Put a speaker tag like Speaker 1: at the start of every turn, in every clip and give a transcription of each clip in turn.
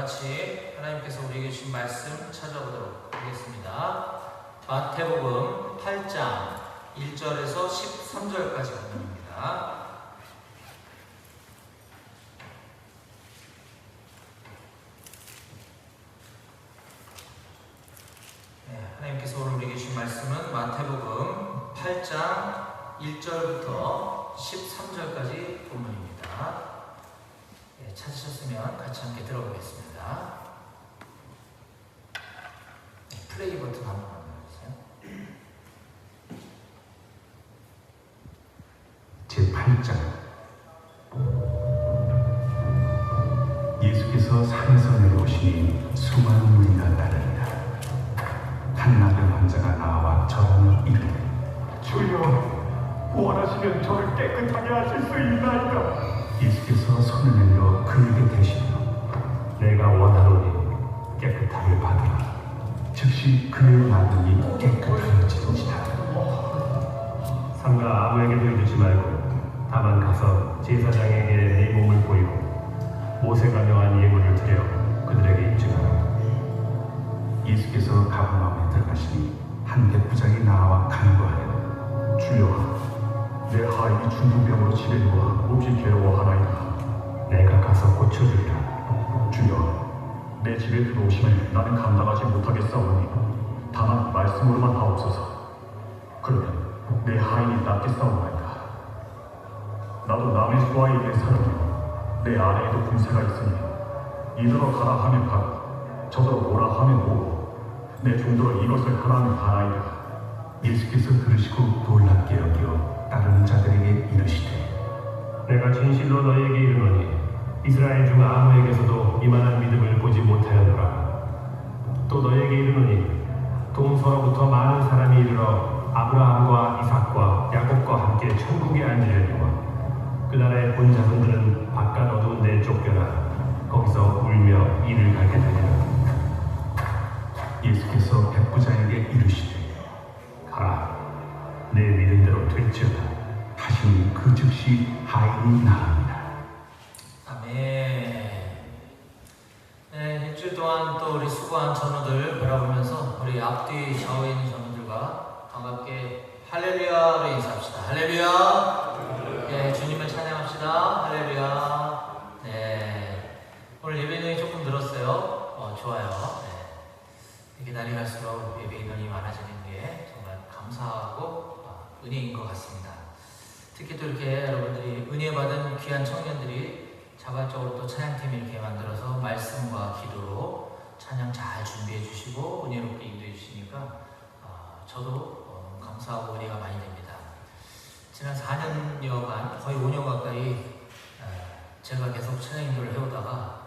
Speaker 1: 같이 하나님께서 우리에게 주신 말씀 찾아보도록 하겠습니다. 마태복음 8장 1절에서 13절까지 본문입니다. 하나님께서 오늘 우리에게 주신 말씀은 마태복음 8장 1절부터 13절까지 본문입니다. 찾으셨으면 같이 함께 들어보겠습니다. 플레이 버튼 한번 눌러주세요.
Speaker 2: 제8장 예수께서 산에서 내려오시니 수많은 무리가 따르니라. 한 나병 환자가 나와 저하며 이르되 주여 원하시면 저를 깨끗하게 하실 수 있나이까. 예수께서 손을 내밀어 그에게 대시며 내가 원하노니 깨끗하게 받으라. 즉시 그의 나병이 깨끗해지니라.
Speaker 3: 삼가 아무에게도 이르지 말고 다만 가서 제사장에게 네 몸을 보이고 모세가 명한 예물을 드려 그들에게 입증하라.
Speaker 2: 예수께서 가버나움에 들어가시니 한 백부장이 나와 간구하여 주여 내 아이 중풍병으로 집에 누워 몹시 괴로워하나이다.
Speaker 3: 내가 가서 고쳐주리라.
Speaker 2: 주여 내 집에 들어오시면 나는 감당하지 못하겠사오니 다만 말씀으로만 하옵소서. 그러면 내 아이는 낫겠사오나이다. 나도 남의 수하에 있는 사람이요 내 아내에도 군세가 있으니 이더러 가라 하면 가고 저더러 오라 하면 오고 내 종도로 이것을 하라는 하나이다. 예수께서 들으시고 놀랍게 여겨 다른 자들에게 이르시되
Speaker 3: 내가 진실로 너희에게 이르노니 이스라엘 중 아무에게서도 이만한 믿음을 보지 못하였노라. 또 너희에게 이르노니 동서로부터 많은 사람이 이르러 아브라함과 이삭과 야곱과 함께 천국에 앉으려니와 그날에 본 자손들은 바깥 어두운 데 쫓겨나 거기서 울며 이를 갈게 되리라.
Speaker 2: 예수께서 백부장에게 이르시되
Speaker 3: 가라, 내 믿음대로 될지어다
Speaker 2: 하시니 그 즉시 아이는 나으니라.
Speaker 1: 아멘. 네, 일주일 동안 또 우리 수고한 전우들 바라보면서 우리 앞뒤 좌우에 있는 전우들과 반갑게 할렐루야로 인사합시다. 할렐루야. 네, 주님을 찬양합시다. 할렐루야. 네, 오늘 예배 인원이 조금 늘었어요. 좋아요. 네. 이렇게 날이 갈수록 예배 인원이 많아지는 게 정말 감사하고 은혜인 것 같습니다. 특히 또 이렇게 여러분들이 은혜 받은 귀한 청년들이 자발적으로 또 찬양팀 이렇게 만들어서 말씀과 기도로 찬양 잘 준비해 주시고 은혜롭게 인도해 주시니까 저도 감사하고 은혜가 많이 됩니다. 지난 4년여간 거의 5년 가까이 제가 계속 찬양 인도를 해오다가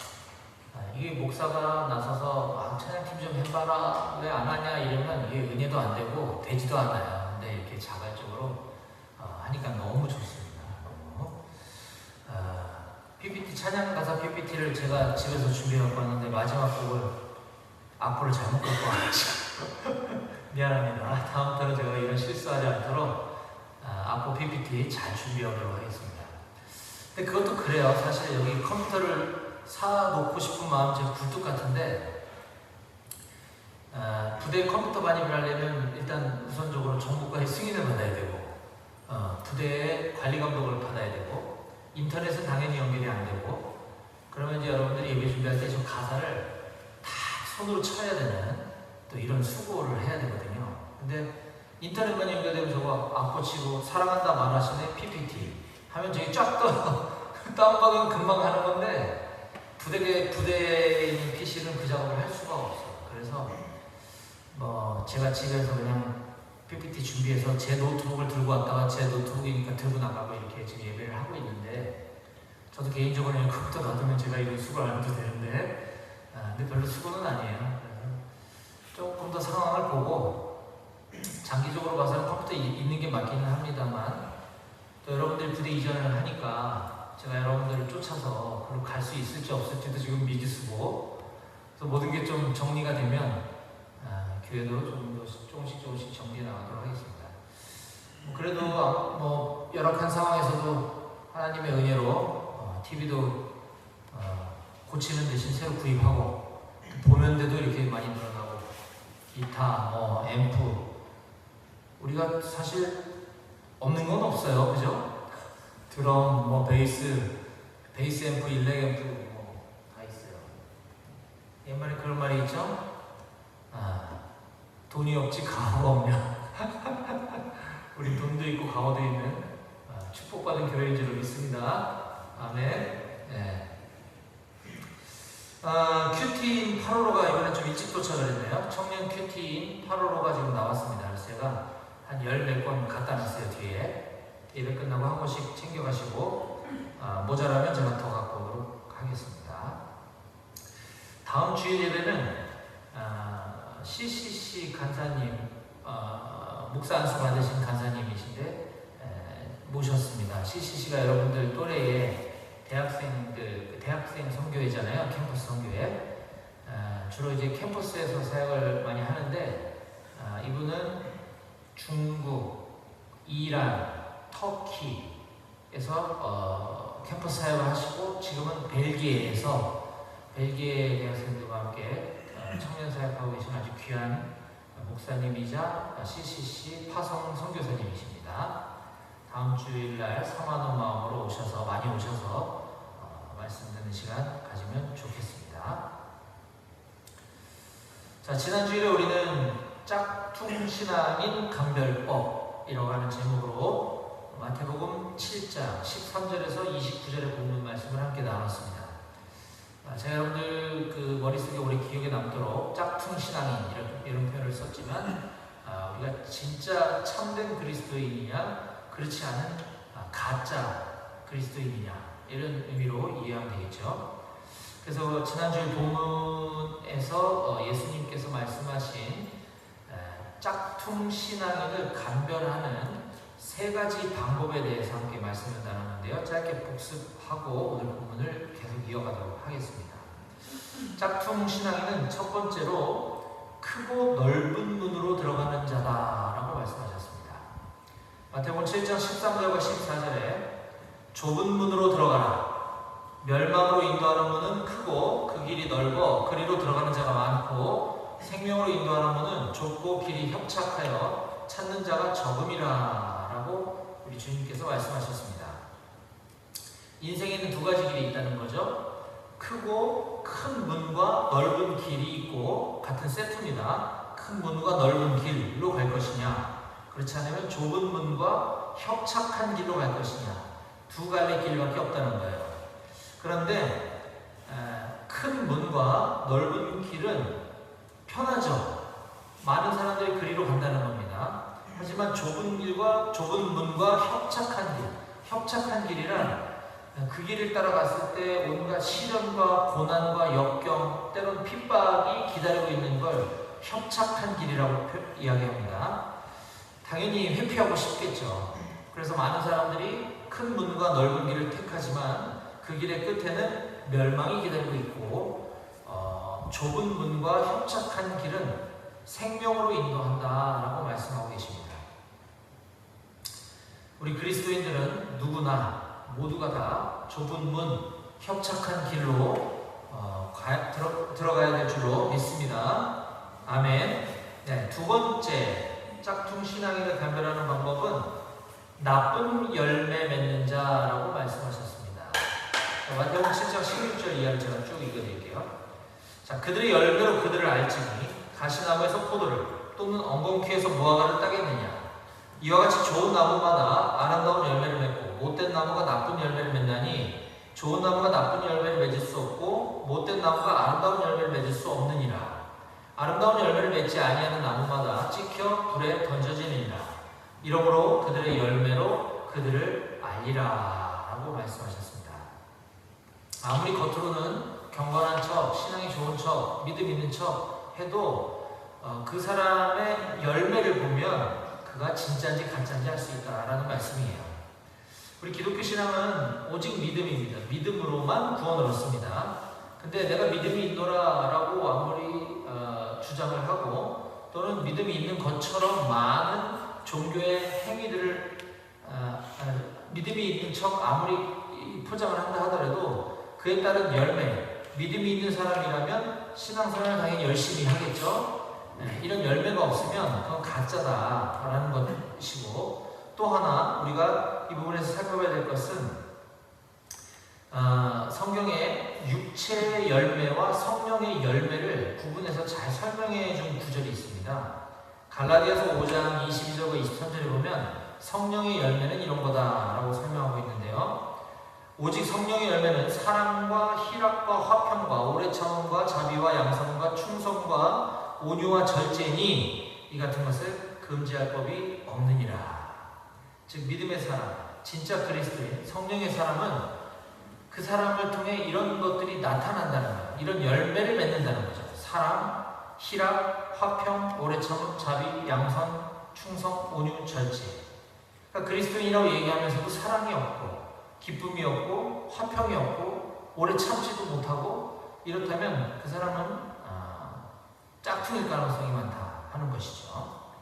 Speaker 1: 이게 목사가 나서서 찬양팀 좀 해봐라 왜 안 하냐 이러면 이게 은혜도 안 되고 되지도 않아요. 근데 이렇게 자발적으로 하니까 너무 좋습니다. PPT 찬양 가사 PPT를 제가 집에서 준비해 갖고 왔는데 마지막 곡을 악보를 잘못 갖고 와가지고 미안합니다. 다음부터는 제가 이런 실수하지 않도록 악보 PPT 잘 준비하도록 하겠습니다. 근데 그것도 그래요. 사실 여기 컴퓨터를 사놓고 싶은 마음 제 굴뚝 같은데 부대 컴퓨터 반입을 하려면 일단 우선적으로 정부과의 승인을 받아야 되고 부대의 관리 감독을 받아야 되고 인터넷은 당연히 연결이 안 되고 그러면 이제 여러분들이 예배 준비할 때 저 가사를 다 손으로 쳐야 되는 또 이런 수고를 해야 되거든요. 근데 인터넷만 연결되면 저거 악보 치고 사랑한다 말하시네 PPT 하면 저기 쫙 다운받으면 금방 하는 건데 부대에 있는 PC는 그 작업을 할 수가 없어요. 그래서 제가 집에서 그냥 PPT 준비해서 제 노트북을 들고 왔다가 제 노트북이니까 들고 나가고 이렇게 지금 예배를 하고 있는데 저도 개인적으로 그냥 컴퓨터 놔두면 제가 이런 수고를 안 해도 되는데 근데 별로 수고는 아니에요. 그래서 조금 더 상황을 보고 장기적으로 봐서는 컴퓨터 있는 게 맞기는 합니다만 또 여러분들이 부대 이전을 하니까 제가 여러분들을 쫓아서 그리고 갈 수 있을지 없을지도 지금 미지수고 그래서 모든 게 좀 정리가 되면 교회도 좀 더 조금씩 정리해 나가도록 하겠습니다. 그래도 열악한 상황에서도 하나님의 은혜로 TV도 고치는 대신 새로 구입하고 보면대도 이렇게 많이 늘어나고 기타, 앰프 우리가 사실 없는 건 없어요, 그죠? 드럼, 베이스 앰프, 일렉 앰프 다 있어요. 옛말에 그런 말이 있죠? 돈이 없지 가오가 없냐. 우리 돈도 있고 가오도 있는 축복받은 교회인 줄 믿습니다. 아멘. 네. 큐티인 8호로가 이번에 좀 일찍 도착을 했네요. 청년 큐티인 8호로가 지금 나왔습니다. 그래서 제가 한 10몇 권 갖다 놨어요. 뒤에 예배 끝나고 한 권씩 챙겨가시고 모자라면 제가 더 갖고 오도록 하겠습니다. 다음 주일 예배는 CCC 간사님 목사 안수 받으신 간사님이신데 모셨습니다. CCC가 여러분들 또래의 대학생 선교회잖아요. 캠퍼스 선교회. 주로 이제 캠퍼스에서 사역을 많이 하는데 이분은 중국, 이란, 터키에서 캠퍼스 사역을 하시고 지금은 벨기에에서 벨기에 대학생들과 함께 청년 사역하고 계신 아주 귀한 목사님이자 CCC 파송 선교사님이십니다. 다음 주일날 성화는 마음으로 많이 오셔서 말씀 듣는 시간 가지면 좋겠습니다. 자, 지난 주일에 우리는 짝퉁 신앙인 감별법이라고 하는 제목으로 마태복음 7장 13절에서 29절의 본문 말씀을 함께 나눴습니다. 제가 여러분들 그 머릿속에 오래 기억에 남도록 짝퉁 신앙인 이런 표현을 썼지만 우리가 진짜 참된 그리스도인이냐 그렇지 않은 가짜 그리스도인이냐 이런 의미로 이해하면 되겠죠. 그래서 지난주일 본문에서 예수님께서 말씀하신 짝퉁 신앙인을 감별하는 3가지 방법에 대해서 함께 말씀을 나눴는데요. 짧게 복습하고 오늘 본문을 계속 이어가도록 하겠습니다. 짝퉁 신앙인은 첫 번째로 크고 넓은 문으로 들어가는 자다라고 말씀하셨습니다. 마태복음 7장 13절과 14절에 좁은 문으로 들어가라. 멸망으로 인도하는 문은 크고 그 길이 넓어 그리로 들어가는 자가 많고 생명으로 인도하는 문은 좁고 길이 협착하여 찾는 자가 적음이라 라고 우리 주님께서 말씀하셨습니다. 인생에는 2가지 길이 있다는 거죠. 크고 큰 문과 넓은 길이 있고 같은 세트입니다. 큰 문과 넓은 길로 갈 것이냐 그렇지 않으면 좁은 문과 협착한 길로 갈 것이냐 2갈래 길밖에 없다는 거예요. 그런데 큰 문과 넓은 길은 편하죠. 많은 사람들이 그리로 간다는 겁니다. 하지만 좁은 문과 협착한 길이란 그 길을 따라갔을 때 온갖 시련과 고난과 역경, 때론 핍박이 기다리고 있는 걸 협착한 길이라고 이야기합니다. 당연히 회피하고 싶겠죠. 그래서 많은 사람들이 큰 문과 넓은 길을 택하지만 그 길의 끝에는 멸망이 기다리고 있고 좁은 문과 협착한 길은 생명으로 인도한다라고 말씀하고 계십니다. 우리 그리스도인들은 누구나 모두가 다 좁은 문, 협착한 길로 들어가야 될 줄로 믿습니다. 아멘. 네, 2번째 짝퉁 신앙인을 감별하는 방법은 나쁜 열매 맺는 자라고 말씀하셨습니다. 마태복음 7장 16절 이하를 제가 쭉 읽어드릴게요. 자, 그들의 열매로 그들을 알지니 가시나무에서 포도를 또는 엉겅퀴에서 무화과를 따겠느냐. 이와 같이 좋은 나무마다 아름다운 열매를 맺고 못된 나무가 나쁜 열매를 맺나니 좋은 나무가 나쁜 열매를 맺을 수 없고 못된 나무가 아름다운 열매를 맺을 수 없느니라. 아름다운 열매를 맺지 아니하는 나무마다 찍혀 불에 던져지느니라. 이러므로 그들의 열매로 그들을 알리라 라고 말씀하셨습니다. 아무리 겉으로는 경건한 척, 신앙이 좋은 척, 믿음 있는 척 해도 그 사람의 열매를 보면 그가 진짜인지 가짜인지 알 수 있다라는 말씀이에요. 우리 기독교 신앙은 오직 믿음입니다. 믿음으로만 구원을 얻습니다. 근데 내가 믿음이 있노라라고 아무리 주장을 하고 또는 믿음이 있는 것처럼 많은 종교의 행위들을 믿음이 있는 척 아무리 포장을 한다 하더라도 그에 따른 열매, 믿음이 있는 사람이라면 신앙생활을 당연히 열심히 하겠죠. 이런 열매가 없으면 그건 가짜다라는 것이고, 또 하나 우리가 이 부분에서 살펴봐야 될 것은 성경에 육체의 열매와 성령의 열매를 구분해서 잘 설명해 준 구절이 있습니다. 갈라디아서 5장 22절과 23절에 보면 성령의 열매는 이런 거다라고 설명하고 있는데요. 오직 성령의 열매는 사랑과 희락과 화평과 오래 참음과 자비와 양선과 충성과 온유와 절제니 이 같은 것을 금지할 법이 없느니라. 즉 믿음의 사람, 진짜 그리스도인 성령의 사람은 그 사람을 통해 이런 것들이 나타난다는 거예요. 이런 열매를 맺는다는 거죠. 사랑, 희락, 화평, 오래 참음, 자비, 양선, 충성, 온유, 절제. 그러니까 그리스도인이라고 얘기하면서도 사랑이 없고 기쁨이 없고 화평이 없고 오래 참지도 못하고, 이렇다면 그 사람은 짝퉁일 가능성이 많다 하는 것이죠.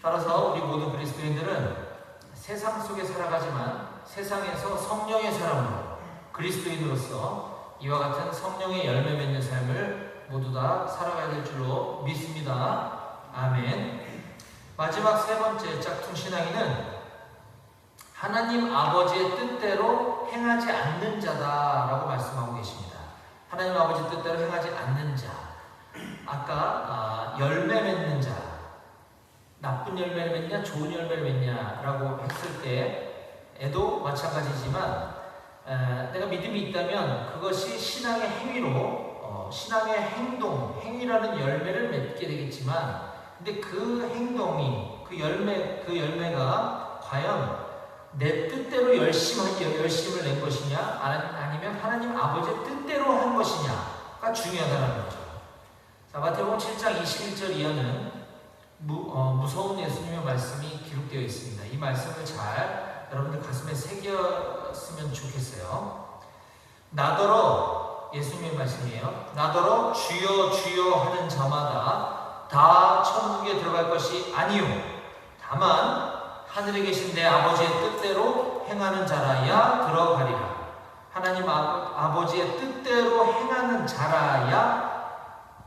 Speaker 1: 따라서 우리 모든 그리스도인들은 세상 속에 살아가지만 세상에서 성령의 사람으로 그리스도인으로서 이와 같은 성령의 열매 맺는 삶을 모두 다 살아가야 될 줄로 믿습니다. 아멘. 마지막 세 번째 짝퉁 신앙인은 하나님 아버지의 뜻대로 행하지 않는 자다라고 말씀하고 계십니다. 하나님 아버지 뜻대로 행하지 않는 자. 아까 열매 맺는 자, 나쁜 열매를 맺냐 좋은 열매를 맺냐라고 했을 때에도 마찬가지지만, 내가 믿음이 있다면 그것이 신앙의 행위로 신앙의 행위라는 열매를 맺게 되겠지만, 근데 그 행동이 그 열매가 과연 내 뜻대로 열심을 낸 것이냐 아니면 하나님 아버지의 뜻대로 한 것이냐가 중요하다는 거죠. 자, 마태복음 7장 21절 이하는 무서운 예수님의 말씀이 기록되어 있습니다. 이 말씀을 잘 여러분들 가슴에 새겼으면 좋겠어요. 나더러, 예수님의 말씀이에요. 나더러 주여 주여 하는 자마다 다 천국에 들어갈 것이 아니요 다만 하늘에 계신 내 아버지의 뜻대로 행하는 자라야 들어가리라. 하나님 아버지의 뜻대로 행하는 자라야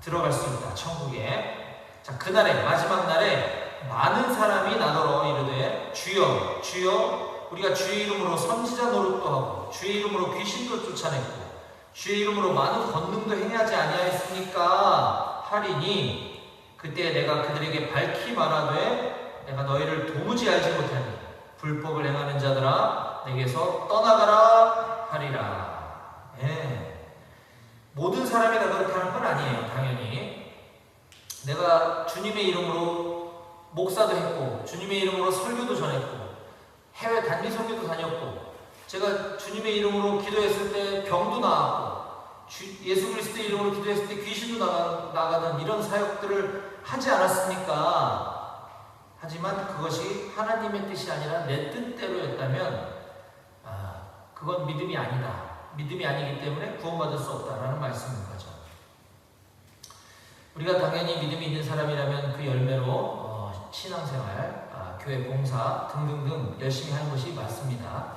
Speaker 1: 들어갈 수 있다, 천국에. 자, 그날에, 마지막 날에 많은 사람이 나더러 이르되 주여 주여 우리가 주의 이름으로 선지자 노릇도 하고 주의 이름으로 귀신도 쫓아냈고 주의 이름으로 많은 권능도 행하지 아니하였습니까 하리니, 그때 내가 그들에게 밝히 말하되 내가 너희를 도무지 알지 못하니 불법을 행하는 자들아 내게서 떠나가라 하리라. 모든 사람이 다 그렇게 하는 건 아니에요. 당연히 내가 주님의 이름으로 목사도 했고 주님의 이름으로 설교도 전했고 해외 단기 선교도 다녔고, 제가 주님의 이름으로 기도했을 때 병도 나았고 예수 그리스도의 이름으로 기도했을 때 귀신도 나가는 이런 사역들을 하지 않았습니까? 하지만 그것이 하나님의 뜻이 아니라 내 뜻대로였다면 그건 믿음이 아니다. 믿음이 아니기 때문에 구원받을 수 없다라는 말씀인 거죠. 우리가 당연히 믿음이 있는 사람이라면 그 열매로 신앙생활, 교회 봉사 등등등 열심히 하는 것이 맞습니다.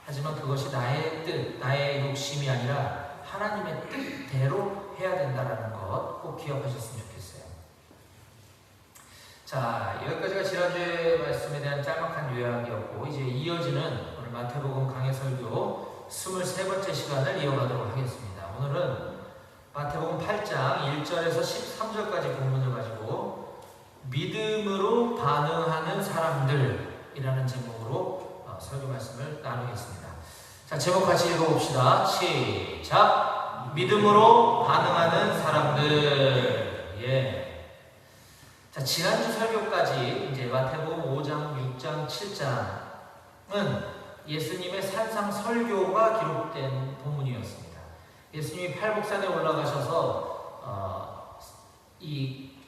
Speaker 1: 하지만 그것이 나의 뜻, 나의 욕심이 아니라 하나님의 뜻대로 해야 된다는 것 꼭 기억하셨으면 좋겠어요. 자, 여기까지가 지난주의 말씀에 대한 짤막한 요약이었고, 이제 이어지는 오늘 마태복음 강해 설교 23번째 시간을 이어가도록 하겠습니다. 오늘은 마태복음 8장 1절에서 13절까지 본문을 가지고 믿음으로 반응하는 사람들이라는 제목으로 설교 말씀을 나누겠습니다. 자, 제목 같이 읽어봅시다. 시작! 믿음으로 반응하는 사람들. 자, 지난주 설교까지 이제 마태복음 5장, 6장, 7장은 예수님의 산상 설교가 기록된 본문이었습니다. 예수님이 팔복산에 올라가셔서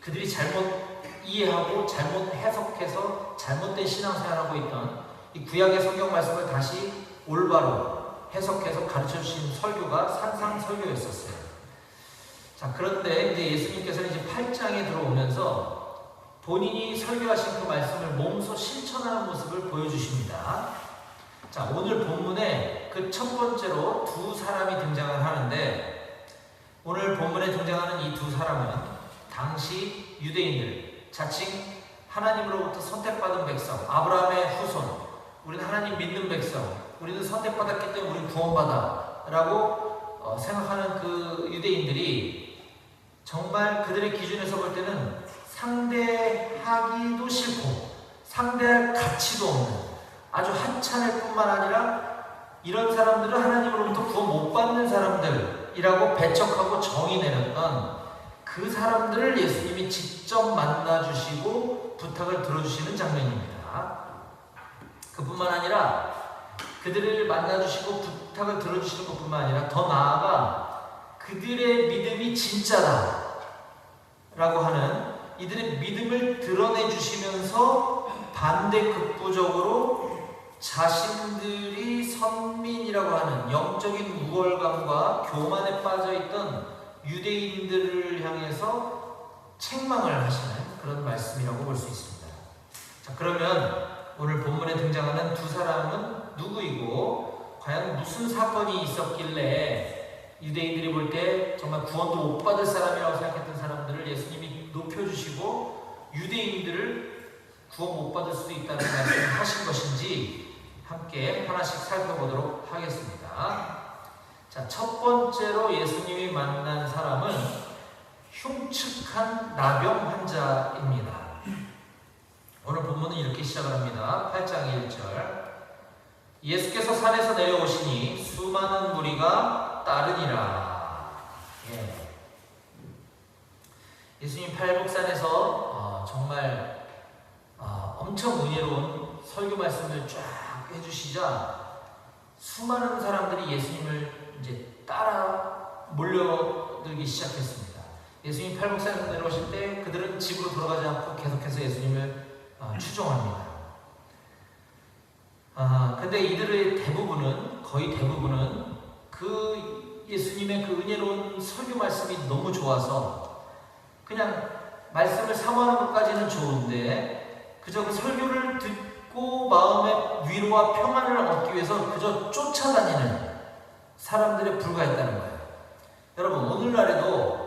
Speaker 1: 그들이 잘못 이해하고 잘못 해석해서 잘못된 신앙생활하고 있던 이 구약의 성경 말씀을 다시 올바로 해석해서 가르쳐 주신 설교가 산상 설교였었어요. 자, 그런데 이제 예수님께서는 이제 8장에 들어오면서 본인이 설교하신 그 말씀을 몸소 실천하는 모습을 보여주십니다. 자, 오늘 본문에 그 첫 번째로 두 사람이 등장을 하는데, 오늘 본문에 등장하는 이 두 사람은 당시 유대인들, 자칭 하나님으로부터 선택받은 백성, 아브라함의 후손, 우리는 하나님 믿는 백성, 우리는 선택받았기 때문에 우리는 구원받아 라고 생각하는 그 유대인들이 정말 그들의 기준에서 볼 때는 상대하기도 싫고 상대할 가치도 없는 아주 하찮을 뿐만 아니라 이런 사람들은 하나님으로부터 구원 못 받는 사람들이라고 배척하고 정의 내렸던 그 사람들을 예수님이 직접 만나주시고 부탁을 들어주시는 장면입니다. 그뿐만 아니라 그들을 만나주시고 부탁을 들어주시는 것뿐만 아니라 더 나아가 그들의 믿음이 진짜다 라고 하는 이들의 믿음을 드러내 주시면서 반대급부적으로 자신들이 선민이라고 하는 영적인 우월감과 교만에 빠져있던 유대인들을 향해서 책망을 하시는 그런 말씀이라고 볼 수 있습니다. 자, 그러면 오늘 본문에 등장하는 두 사람은 누구이고 과연 무슨 사건이 있었길래 유대인들이 볼 때 정말 구원도 못 받을 사람이라고 생각했던 사람들을 예수님이 높여주시고 유대인들을 구원 못 받을 수도 있다는 말씀을 하신 것인지 함께 하나씩 살펴보도록 하겠습니다. 자, 첫 번째로 예수님이 만난 사람은 흉측한 나병 환자입니다. 오늘 본문은 이렇게 시작을 합니다. 8장 1절. 예수께서 산에서 내려오시니 수많은 무리가 따르니라. 예수님 팔복산에서 정말 엄청 은혜로운 설교 말씀을 쫙 해주시자 수많은 사람들이 예수님을 이제 따라 몰려들기 시작했습니다. 예수님 팔복산에서 내려오실 때 그들은 집으로 돌아가지 않고 계속해서 예수님을 추종합니다. 근데 이들의 대부분은, 거의 대부분은 그 예수님의 그 은혜로운 설교 말씀이 너무 좋아서 그냥 말씀을 사모하는 것까지는 좋은데 그저 그 설교를 듣고 마음의 위로와 평안을 얻기 위해서 그저 쫓아다니는 사람들에 불과했다는 거예요. 여러분, 오늘날에도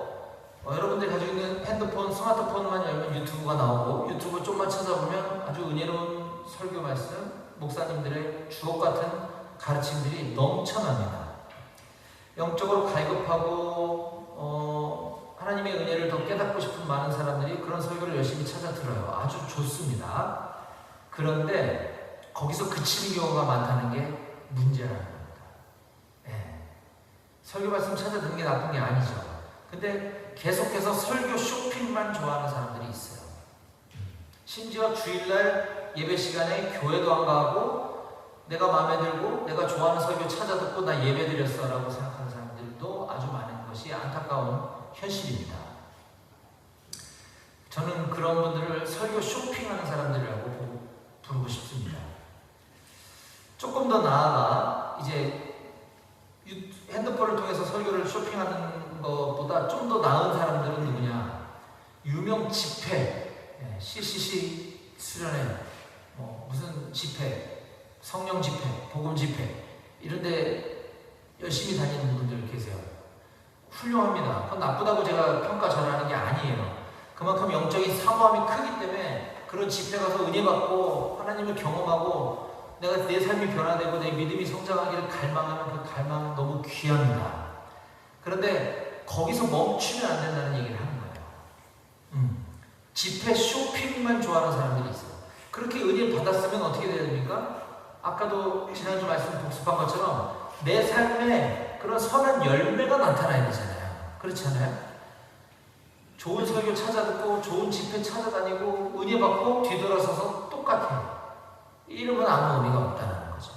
Speaker 1: 여러분들이 가지고 있는 핸드폰, 스마트폰만 열면 유튜브가 나오고 유튜브 좀만 찾아보면 아주 은혜로운 설교 말씀, 목사님들의 주옥 같은 가르침들이 넘쳐납니다. 영적으로 갈급하고 하나님의 은혜를 더 깨닫고 싶은 많은 사람들이 그런 설교를 열심히 찾아 들어요. 아주 좋습니다. 그런데 거기서 그치는 경우가 많다는 게 문제라는 겁니다. 설교 말씀 찾아 듣는 게 나쁜 게 아니죠. 근데 계속해서 설교 쇼핑만 좋아하는 사람들이 있어요. 심지어 주일날 예배 시간에 교회도 안 가고 내가 마음에 들고 내가 좋아하는 설교 찾아 듣고 나 예배 드렸어 라고 생각하는 사람들도 아주 많은 것이 안타까운 현실입니다. 저는 그런 분들을 설교 쇼핑하는 사람들이라고 부르고 싶습니다. 조금 더 나아가 이제 핸드폰을 통해서 설교를 쇼핑하는 것보다 좀 더 나은 사람들은 누구냐? 유명 집회, CCC 수련회, 무슨 집회, 성령 집회, 복음 집회 이런데 열심히 다니는 분들 계세요. 훌륭합니다. 그건 나쁘다고 제가 평가 전하는 게 아니에요. 그만큼 영적인 사모함이 크기 때문에 그런 집회 가서 은혜 받고 하나님을 경험하고 내가 내 삶이 변화되고 내 믿음이 성장하기를 갈망하는 그 갈망은 너무 귀합니다. 그런데 거기서 멈추면 안 된다는 얘기를 하는 거예요. 집회 쇼핑만 좋아하는 사람들이 있어요. 그렇게 은혜를 받았으면 어떻게 돼야 됩니까? 아까도 지난주 말씀 복습한 것처럼 내 삶에 그런 선한 열매가 나타나야 되잖아요. 그렇지 않아요? 좋은 설교 찾아 듣고 좋은 집회 찾아다니고 은혜 받고 뒤돌아서서 똑같아요. 이러면 아무 의미가 없다는 거죠.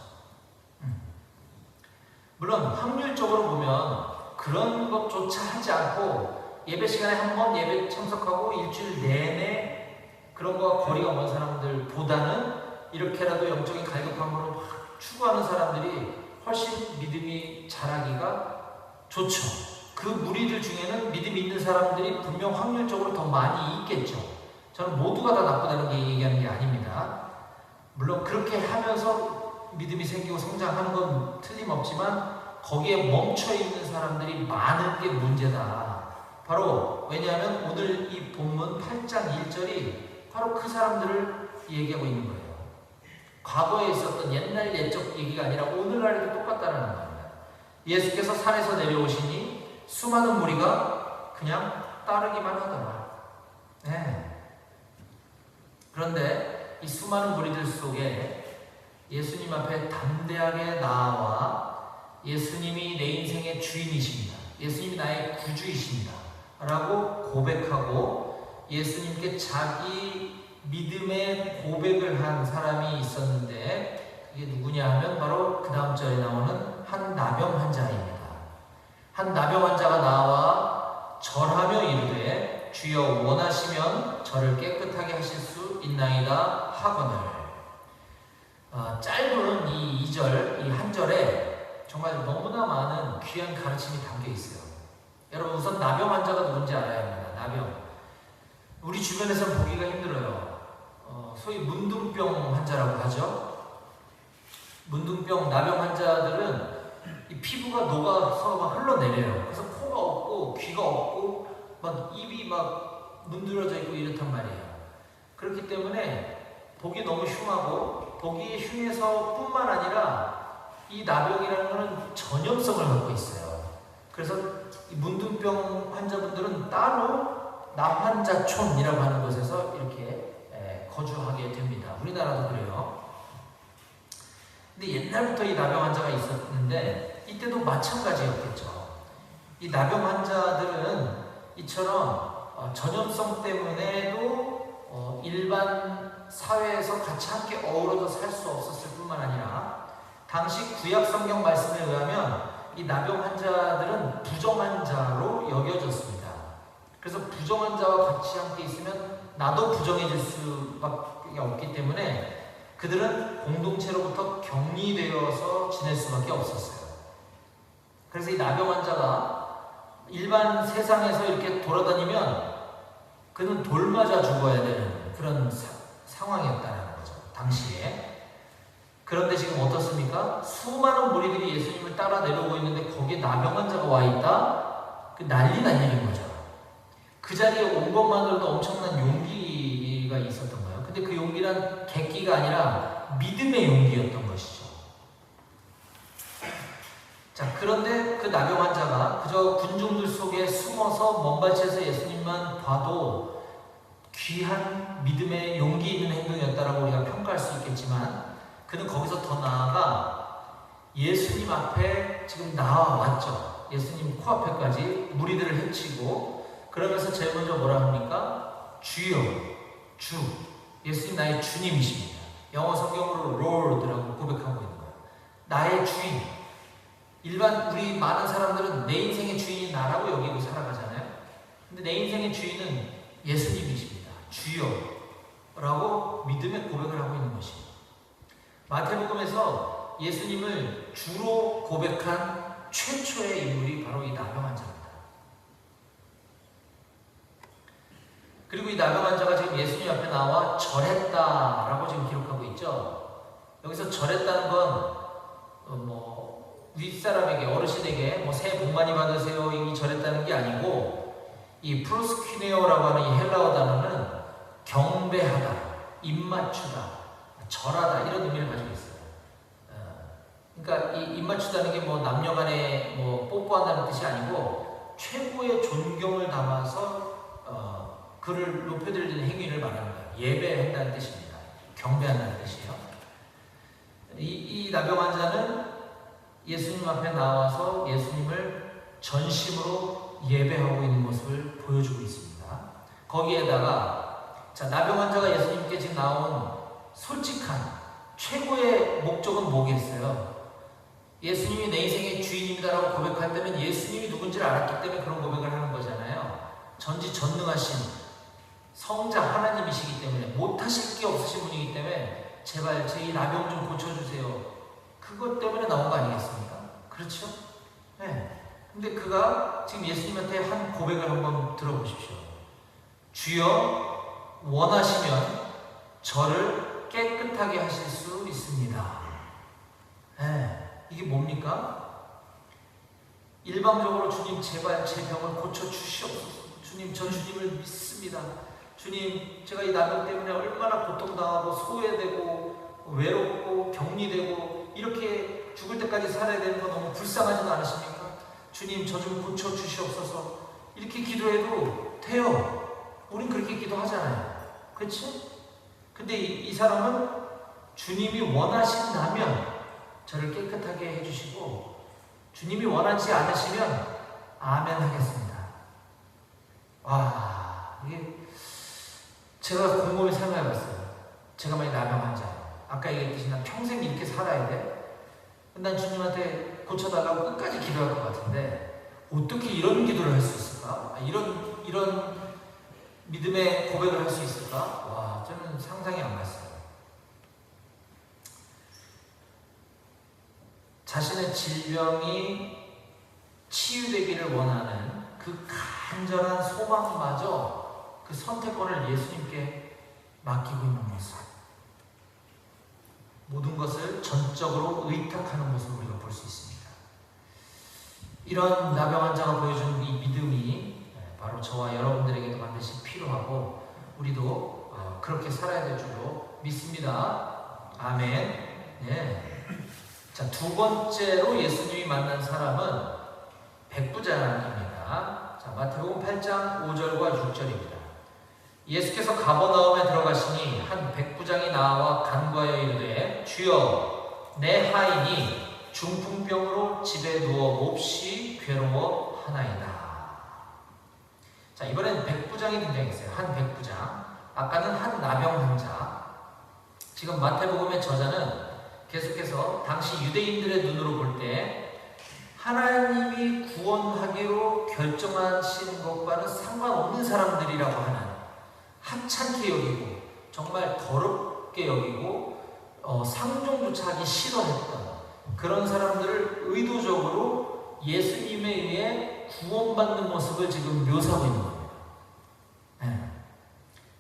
Speaker 1: 물론 확률적으로 보면 그런 것조차 하지 않고 예배 시간에 한 번 예배 참석하고 일주일 내내 그런 거와 거리가 먼 사람들보다는 이렇게라도 영적인 갈급함으로 막 추구하는 사람들이 훨씬 믿음이 자라기가 좋죠. 그 무리들 중에는 믿음 있는 사람들이 분명 확률적으로 더 많이 있겠죠. 저는 모두가 다 나쁘다는 게 얘기하는 게 아닙니다. 물론 그렇게 하면서 믿음이 생기고 성장하는 건 틀림없지만 거기에 멈춰 있는 사람들이 많은 게 문제다. 바로 왜냐하면 오늘 이 본문 8장 1절이 바로 그 사람들을 얘기하고 있는 거예요. 과거에 있었던 옛날 옛적 얘기가 아니라 오늘날에도 똑같다는 겁니다. 예수께서 산에서 내려오시니 수많은 무리가 그냥 따르기만 하더라. 네. 그런데 이 수많은 무리들 속에 예수님 앞에 담대하게 나와 예수님이 내 인생의 주인이십니다. 예수님이 나의 구주이십니다. 라고 고백하고 예수님께 자기 믿음의 고백을 한 사람이 있었는데 그게 누구냐 하면 바로 그 다음 절에 나오는 한 나병 환자입니다. 한 나병 환자가 나와 절하며 이르되 주여 원하시면 저를 깨끗하게 하실 수 있나이다 하거늘. 짧은 이 2절, 이 한 절에 정말 너무나 많은 귀한 가르침이 담겨 있어요. 여러분 우선 나병 환자가 누군지 알아야 합니다. 나병. 우리 주변에서는 보기가 힘들어요. 소위 문둥병 환자라고 하죠. 문둥병, 나병 환자들은 이 피부가 녹아서 막 흘러내려요. 그래서 코가 없고 귀가 없고 막 입이 막 문드러져 있고 이렇단 말이에요. 그렇기 때문에 보기 너무 흉하고 보기에 흉해서 뿐만 아니라 이 나병이라는 것은 전염성을 갖고 있어요. 그래서 이 문둥병 환자분들은 따로 남환자촌이라고 하는 곳에서 이렇게 거주하게 됩니다. 우리나라도 그래요. 근데 옛날부터 이 나병 환자가 있었는데 이때도 마찬가지였겠죠. 이 나병 환자들은 이처럼 전염성 때문에도 일반 사회에서 같이 함께 어우러져 살 수 없었을 뿐만 아니라 당시 구약 성경 말씀에 의하면 이 나병 환자들은 부정환자로 여겨졌습니다. 그래서 부정환자와 같이 함께 있으면 나도 부정해질 수밖에 없기 때문에 그들은 공동체로부터 격리되어서 지낼 수밖에 없었어요. 그래서 이 나병 환자가 일반 세상에서 이렇게 돌아다니면 그는 돌 맞아 죽어야 되는 그런 상황이었다는 거죠. 당시에. 그런데 지금 어떻습니까? 수많은 무리들이 예수님을 따라 내려오고 있는데 거기에 나병 환자가 와 있다? 그 난리 난 일인 거죠. 그 자리에 온 것만으로도 엄청난 용기가 있었던 거예요. 근데 그 용기란 객기가 아니라 믿음의 용기였던 것이죠. 자, 그런데 그 나병 환자가 그저 군중들 속에 숨어서 먼 발치에서 예수님만 봐도 귀한 믿음의 용기 있는 행동이었다라고 우리가 평가할 수 있겠지만 그는 거기서 더 나아가 예수님 앞에 지금 나와왔죠. 예수님 코앞에까지 무리들을 헤치고 그러면서 제일 먼저 뭐라 합니까? 주여, 주. 예수님 나의 주님이십니다. 영어 성경으로 Lord라고 고백하고 있는 거예요. 나의 주인. 일반 우리 많은 사람들은 내 인생의 주인이 나라고 여기고 살아가잖아요. 근데 내 인생의 주인은 예수님이십니다. 주여 라고 믿음의 고백을 하고 있는 것입니다. 마태복음에서 예수님을 주로 고백한 최초의 인물이 바로 이 나병 환자입니다. 그리고 이 나병 환자가 지금 예수님 앞에 나와 절했다라고 지금 기록하고 있죠. 여기서 절했다는 건 윗사람에게, 어르신에게 새해 복 많이 받으세요 이 절했다는 게 아니고 이 프로스퀴네오라고 하는 이 헬라어 단어는 경배하다, 입맞추다, 절하다 이런 의미를 가지고 있어요. 그러니까 이 입맞추다는 게 남녀간에 뽀뽀한다는 뜻이 아니고 최고의 존경을 담아서 그를 높여드리는 행위를 말하는 거예요. 예배한다는 뜻입니다. 경배한다는 뜻이에요. 이 나병 환자는 예수님 앞에 나와서 예수님을 전심으로 예배하고 있는 모습을 보여주고 있습니다. 거기에다가 나병 환자가 예수님께 지금 나온 솔직한 최고의 목적은 뭐겠어요? 예수님이 내 인생의 주인입니다라고 고백할 때는 예수님이 누군지를 알았기 때문에 그런 고백을 하는 거잖아요. 전지전능하신 성자 하나님이시기 때문에 못하실 게 없으신 분이기 때문에 제발 제 이 나병 좀 고쳐주세요. 그것 때문에 나온 거 아니겠습니까? 그렇죠? 네. 근데 그가 지금 예수님한테 한 고백을 한번 들어보십시오. 주여 원하시면 저를 깨끗하게 하실 수 있습니다. 네. 이게 뭡니까? 일방적으로 주님 제발 제 병을 고쳐 주시옵소서. 주님 저 주님을 믿습니다. 주님 제가 이 나병 때문에 얼마나 고통당하고 소외되고 외롭고 격리되고 이렇게 죽을 때까지 살아야 되는 거 너무 불쌍하지는 않으십니까? 주님 저 좀 고쳐 주시옵소서. 이렇게 기도해도 돼요. 우린 그렇게 기도하잖아요. 그렇지? 근데 이 사람은 주님이 원하신다면 저를 깨끗하게 해주시고 주님이 원하지 않으시면 아멘 하겠습니다. 와, 이게 제가 곰곰이 생각해봤어요. 제가 만약 나병 환자예요. 아까 얘기했듯이 난 평생 이렇게 살아야 돼? 난 주님한테 고쳐달라고 끝까지 기도할 것 같은데 어떻게 이런 기도를 할 수 있을까? 이런 믿음의 고백을 할 수 있을까? 와, 저는 상상이 안 갔어요. 자신의 질병이 치유되기를 원하는 그 간절한 소망마저 그 선택권을 예수님께 맡기고 있는 모습. 모든 것을 전적으로 의탁하는 모습을 우리가 볼 수 있습니다. 이런 나병 환자가 보여준 이 믿음이 바로 저와 여러분들에게도 반드시 필요하고 우리도 그렇게 살아야 될 줄로 믿습니다. 아멘. 네. 자, 두 번째로 예수님이 만난 사람은 백부장입니다. 자, 마태복음 8장 5절과 6절입니다. 예수께서 가버나움에 들어가시니 한 백부장이 나와 간구하여 이르되 주여 내 하인이 중풍병으로 집에 누워 몹시 괴로워하나이다. 자, 이번엔 백부장이 등장했어요. 한 백부장. 아까는 한 나병 환자. 지금 마태복음의 저자는 계속해서 당시 유대인들의 눈으로 볼 때 하나님이 구원하기로 결정하신 것과는 상관없는 사람들이라고 하는 하찮게 여기고 정말 더럽게 여기고 상종조차 하기 싫어했던 그런 사람들을 의도적으로 예수님에 의해 구원받는 모습을 지금 묘사하고 있는 겁니다. 네.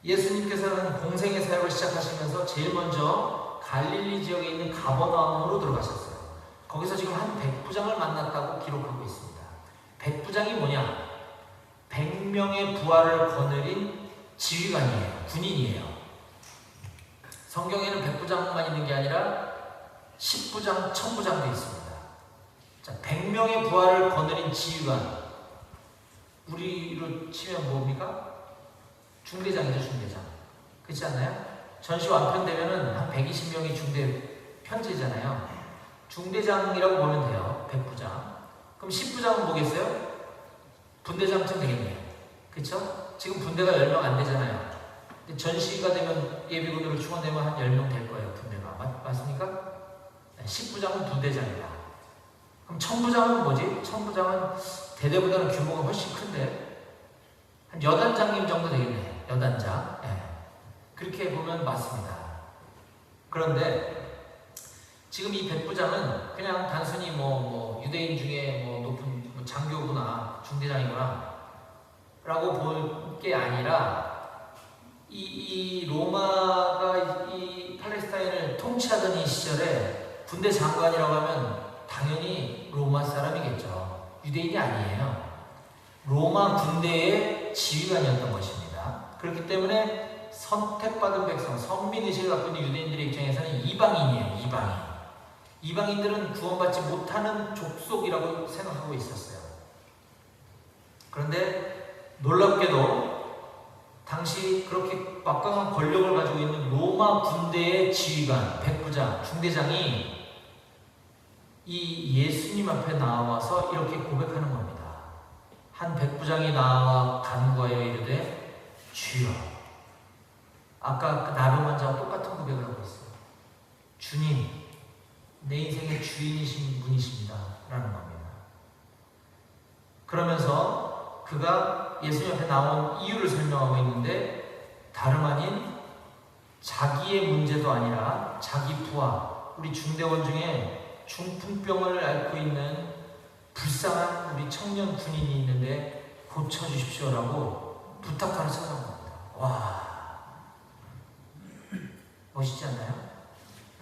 Speaker 1: 예수님께서는 공생의 사역을 시작하시면서 제일 먼저 갈릴리 지역에 있는 가버나움으로 들어가셨어요. 거기서 지금 한 백부장을 만났다고 기록하고 있습니다. 백부장이 뭐냐? 100명의 부하를 거느린 지휘관이에요. 군인이에요. 성경에는 백부장만 있는 게 아니라 10부장, 1000부장도 있습니다. 자, 100명의 부하를 거느린 지휘관. 우리로 치면 뭡니까? 중대장이죠, 중대장. 그렇지 않나요? 전시 완편되면은 한 120명이 중대 편제잖아요. 중대장이라고 보면 돼요. 백부장. 그럼 10부장은 뭐겠어요? 분대장쯤 되겠네요. 그쵸? 지금 분대가 10명 안 되잖아요. 근데 전시가 되면 예비군으로 충원되면 한 10명 될 거예요. 분대가. 맞습니까? 10부장은 분대장이다. 그럼 1000부장은 뭐지? 1000부장은 대대보다는 규모가 훨씬 큰데 한 여단장님 정도 되겠네요. 여단장. 네. 그렇게 보면 맞습니다. 그런데 지금 이 백부장은 그냥 단순히 유대인 중에 높은 장교구나 중대장이구나 라고 볼 게 아니라 이 로마가 이 팔레스타인을 통치하던 이 시절에 군대 장관이라고 하면 당연히 로마 사람이겠죠. 유대인이 아니에요. 로마 군대의 지휘관이었던 것입니다. 그렇기 때문에 선택받은 백성, 선민의식을 갖고 있는 유대인들의 입장에서는 이방인이에요. 이방인. 이방인들은 구원받지 못하는 족속이라고 생각하고 있었어요. 그런데 놀랍게도 당시 그렇게 막강한 권력을 가지고 있는 로마 군대의 지휘관, 백부장, 중대장이 이 예수님 앞에 나와서 이렇게 고백하는 겁니다. 한 백부장이 나와 간구하여 이르되 주여. 아까 그 나병 환자와 똑같은 고백을 하고 있어요. 주님, 내 인생의 주인이신 분이십니다. 라는 겁니다. 그러면서 그가 예수님 앞에 나온 이유를 설명하고 있는데 다름 아닌 자기의 문제도 아니라 자기 부하, 우리 중대원 중에 중풍병을 앓고 있는 불쌍한 우리 청년 군인이 있는데 고쳐주십시오라고 부탁하러 찾아온 겁니다. 와, 멋있지 않나요?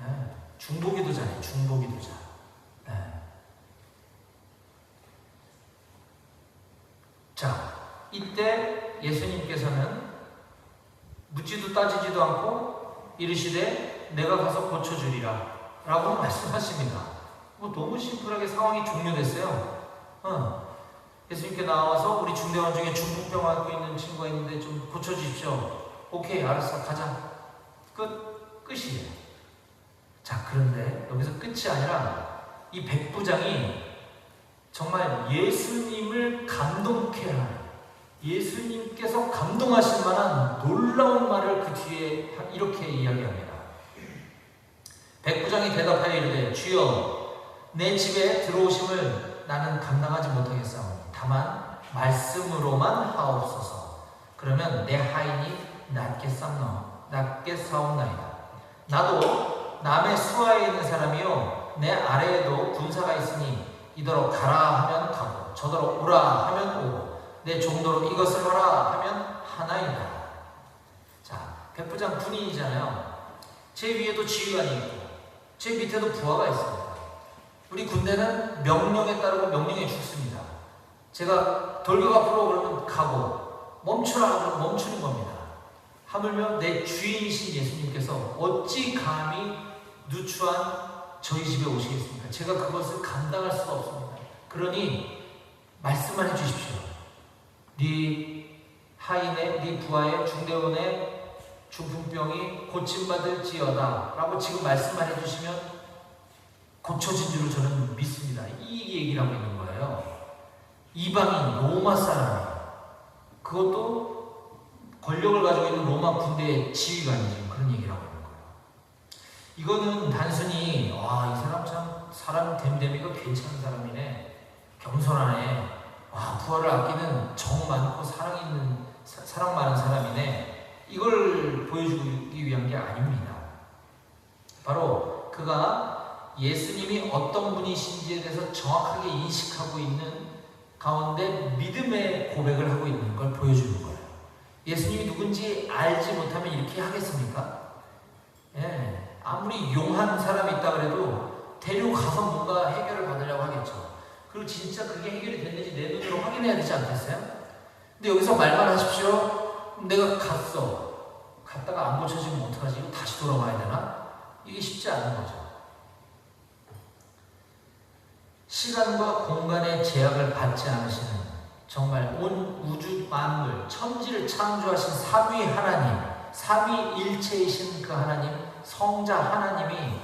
Speaker 1: 네. 중보기도자네, 중보기도자. 네. 자, 이때 예수님께서는 묻지도 따지지도 않고 이르시되 내가 가서 고쳐주리라 라고 말씀하십니다. 뭐 너무 심플하게 상황이 종료됐어요. 예수님께 나와서 우리 중대원 중에 중풍병 앓고 있는 친구가 있는데 좀 고쳐주십시오. 오케이, 알았어, 가자. 끝이에요. 자, 그런데 여기서 끝이 아니라 이 백부장이 정말 예수님을 감동케 하는, 예수님께서 감동하실 만한 놀라운 말을 그 뒤에 이렇게 이야기합니다. 백부장이 대답하여 이르되 주여 내 집에 들어오심을 나는 감당하지 못하겠사오니 다만 말씀으로만 하옵소서. 그러면 내 하인이 낫게 싸움나이다. 나도 남의 수하에 있는 사람이요 내 아래에도 군사가 있으니 이더러 가라 하면 가고 저더러 오라 하면 오고 내 종도로 이것을 하라 하면 하나이다. 자, 백부장 군인이잖아요. 제 위에도 지휘관이 있고 제 밑에도 부하가 있습니다. 우리 군대는 명령에 따르고 명령에 죽습니다. 제가 돌격 앞으로 그러면 가고 멈추라 그러면 멈추는 겁니다. 하물며 내 주인이신 예수님께서 어찌 감히 누추한 저희 집에 오시겠습니까? 제가 그것을 감당할 수가 없습니다. 그러니 말씀만 해주십시오. 네 하인의, 네 부하의 중대원의 중풍병이 고침받을지어다 라고 지금 말씀만 해주시면 고쳐진 줄로 저는 믿습니다. 이 얘기를 하고 있는 거예요. 이방인 로마 사람, 그것도 권력을 가지고 있는 로마 군대의 지휘관이 그런 얘기를 하고 있는 거예요. 이거는 단순히 이 사람 참 사람 됨됨이가 괜찮은 사람이네, 겸손하네, 부하를 아끼는 정 많고 사랑 많은 사람이네, 이걸 보여주기 위한 게 아닙니다. 바로 그가 예수님이 어떤 분이신지에 대해서 정확하게 인식하고 있는 가운데 믿음의 고백을 하고 있는 걸 보여주는 거예요. 예수님이 누군지 알지 못하면 이렇게 하겠습니까? 아무리 용한 사람이 있다 그래도 데려가서 뭔가 해결을 받으려고 하겠죠. 그리고 진짜 그게 해결이 됐는지 내 눈으로 확인해야 되지 않겠어요? 근데 여기서 말만 하십시오. 내가 갔다가 안 고쳐지면 어떡하지? 이거 다시 돌아와야 되나? 이게 쉽지 않은 거죠. 시간과 공간의 제약을 받지 않으시는 정말 온 우주 만물, 천지를 창조하신 삼위 하나님, 삼위일체이신 그 하나님, 성자 하나님이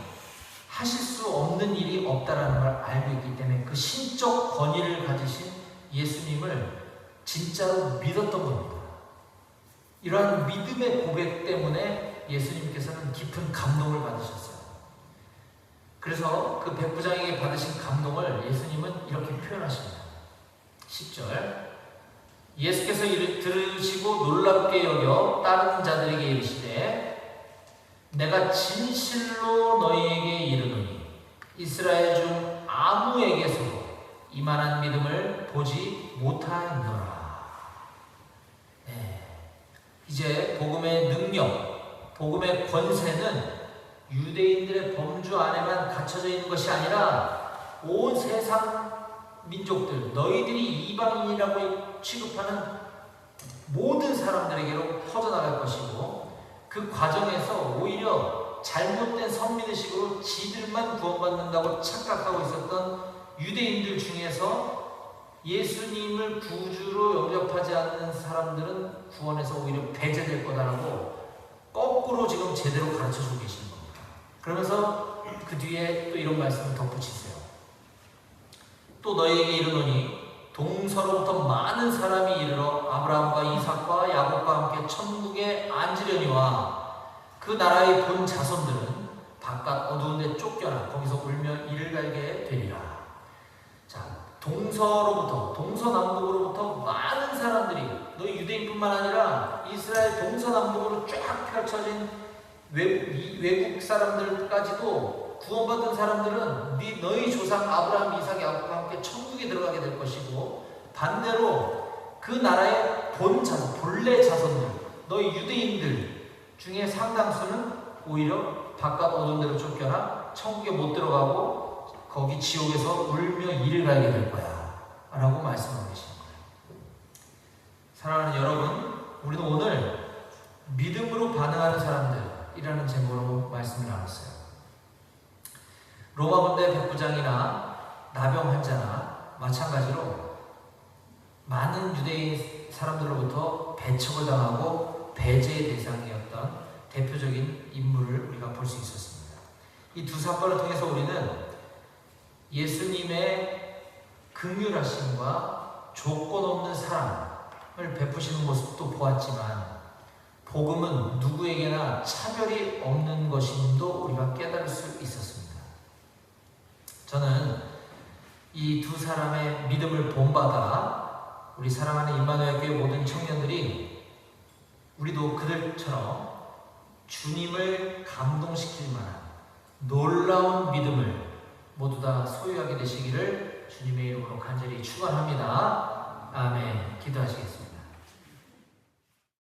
Speaker 1: 하실 수 없는 일이 없다라는 걸 알고 있기 때문에 그 신적 권위를 가지신 예수님을 진짜로 믿었던 겁니다. 이러한 믿음의 고백 때문에 예수님께서는 깊은 감동을 받으셨어요. 그래서 그 백부장에게 받으신 감동을 예수님은 이렇게 표현하십니다. 10절, 예수께서 이를 들으시고 놀랍게 여겨 다른 자들에게 이르시되 내가 진실로 너희에게 이르노니 이스라엘 중 아무에게서도 이만한 믿음을 보지 못하였노라. 이제 복음의 능력, 복음의 권세는 유대인들의 범주 안에만 갇혀져 있는 것이 아니라 온 세상 민족들, 너희들이 이방인이라고 취급하는 모든 사람들에게로 퍼져나갈 것이고, 그 과정에서 오히려 잘못된 선민의식으로 지들만 구원받는다고 착각하고 있었던 유대인들 중에서 예수님을 구주로 영접하지 않는 사람들은 구원에서 오히려 배제될 거다라고 거꾸로 지금 제대로 가르쳐주고 계시는 겁니다. 그러면서 그 뒤에 또 이런 말씀을 덧붙이세요. 또 너희에게 이르노니 동서로부터 많은 사람이 이르러 아브라함과 이삭과 야곱과 함께 천국에 앉으려니와 그 나라의 본 자손들은 바깥 어두운 데 쫓겨나 거기서 울며 이를 갈게 되리라. 자, 동서남북으로부터 많은 사람들이, 너희 유대인뿐만 아니라 이스라엘 동서남북으로 쫙 펼쳐진 외국 사람들까지도 구원받은 사람들은 너희 조상 아브라함, 이삭, 야곱과 함께 천국에 들어가게 될 것이고, 반대로 그 나라의 본 자손, 본래 자손들, 너희 유대인들 중에 상당수는 오히려 바깥 어두운 데로 쫓겨나 천국에 못 들어가고 거기 지옥에서 울며 이를 갈게 될 거야 라고 말씀하고 계시는 거예요. 사랑하는 여러분, 우리는 오늘 믿음으로 반응하는 사람들이라는 제목으로 말씀을 나눴어요. 로마 군대 백부장이나 나병 환자나 마찬가지로 많은 유대인 사람들로부터 배척을 당하고 배제의 대상이었던 대표적인 인물을 우리가 볼 수 있었습니다. 이 두 사건을 통해서 우리는 예수님의 긍휼하심과 조건 없는 사랑을 베푸시는 모습도 보았지만 복음은 누구에게나 차별이 없는 것임도 우리가 깨달을 수 있었습니다. 저는 이 두 사람의 믿음을 본받아 우리 사랑하는 임마누엘 교회 모든 청년들이 우리도 그들처럼 주님을 감동시킬 만한 놀라운 믿음을 모두 다 소유하게 되시기를 주님의 이름으로 간절히 축원합니다.